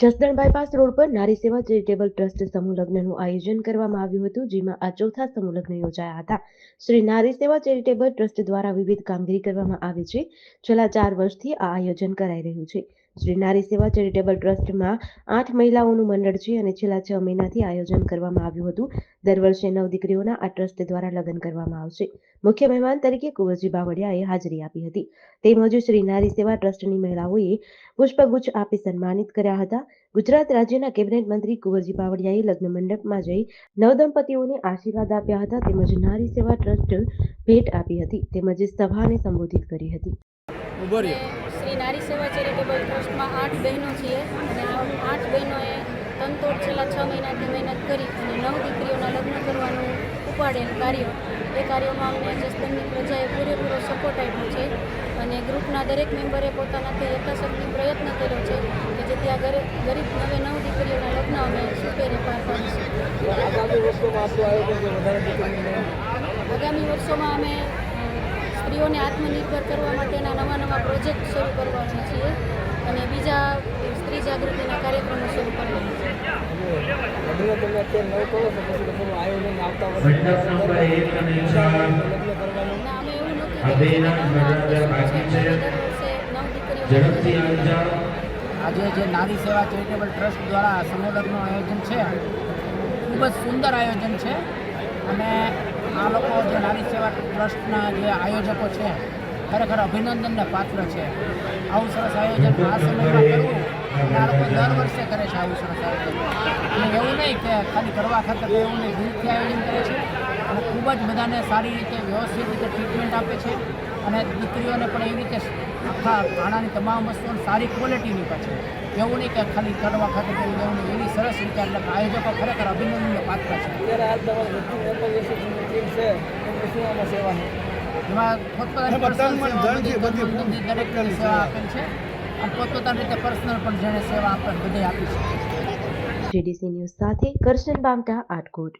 Jasdan bypass road પર નારી સેવા ચેરિટેબલ ટ્રસ્ટ સમૂહ લગ્નનું આયોજન કરવામાં આવ્યું હતું, જેમાં આ ચોથા સમૂહ લગ્ન યોજાયા હતા. શ્રી નારી સેવા ચેરિટેબલ ટ્રસ્ટ દ્વારા વિવિધ કામગીરી કરવામાં આવે છે. છેલ્લા 4 વર્ષથી આ આયોજન કરાઈ રહ્યું છે. શ્રી નારી સેવા ચેરિટેબલ ટ્રસ્ટમાં 8 મહિલાઓનું મંડળ છે અને છેલ્લા 6 મહિનાથી આયોજન કરવામાં આવ્યું હતું. દર વર્ષે 9 દીકરીઓના આ ટ્રસ્ટ દ્વારા લગ્ન કરવામાં આવશે. મુખ્ય મહેમાન તરીકે કુંવરજી બાવળિયાએ હાજરી આપી હતી. તેમજ શ્રી નારી સેવા ટ્રસ્ટની મહિલાઓએ પુષ્પગુચ્છ આપી સન્માનિત કર્યા હતા. ગુજરાત રાજ્યના કેબિનેટ મંત્રી કુંવરજી બાવળિયાએ લગ્ન મંડપમાં જઈ નવદંપતીઓને આશીર્વાદ આપ્યા હતા તેમજ નારી સેવા ટ્રસ્ટ ભેટ આપી હતી તેમજ સભાને સંબોધિત કરી હતી. શ્રી નારી સેવા ચેરિટેબલ ટ્રસ્ટમાં 8 બહેનો છીએ અને આ 8 બહેનોએ તનતોડ છેલ્લા 6 મહિનાથી મહેનત કરી અને 9 દીકરીઓના લગ્ન કરવાનું ઉપાડેલ કાર્ય. એ કાર્યમાં અમને જસદણની પ્રજાએ પૂરેપૂરો સપોર્ટ આપ્યો છે અને ગ્રુપના દરેક મેમ્બરે પોતાનાથી યથાશક્તિ પ્રયત્ન કર્યો છે કે જેથી આ ગરીબ 9 દીકરીઓના લગ્ન અમે સુપેરે પાર પાડીશું. આગામી વર્ષોમાં અમે સ્ત્રીઓને આત્મનિર્ભર કરવા માટેના નવા પ્રોજેક્ટ શરૂ કરવાના છીએ અને બીજા સ્ત્રી જાગૃતિના કાર્યક્રમો શરૂ કરવાના છે. અમે એવું નથી આજે જે નારી સેવા ચેરિટેબલ ટ્રસ્ટ દ્વારા સમૂહ લગ્નનું આયોજન છે, ખૂબ જ સુંદર આયોજન છે અને આ લોકો જે નારી સેવા ટ્રસ્ટના જે આયોજકો છે ખરેખર અભિનંદનને પાત્ર છે. આવું સરસ આયોજન આ સમયમાં કરવું અને આ લોકો દર વર્ષે કરે છે આવું સરસ આયોજન. અને એવું નહીં કે ખાલી કરવા ખાતર એવું નહીં, દિલથી આયોજન કરે છે અને ખૂબ જ બધાને સારી રીતે વ્યવસ્થિત રીતે ટ્રીટમેન્ટ આપે છે અને દીકરીઓને પણ એવી રીતે આખા ખાણાની તમામ વસ્તુઓ સારી ક્વોલિટીની પાછળ. એવું નહીં કે ખાલી કરવા ખાતર એવું નહીં, એવી સરસ રીતે એટલે આયોજકો ખરેખર અભિનંદનને પાત્ર છે. એમાં પોતપોતાની દરેક સેવા આપેલ છે અને પોતપોતાની રીતે પર્સનલ પણ જેણે સેવા આપે બધે આપી છે. GDC ન્યૂઝ સાથે કરશન બામટા, આટકોટ.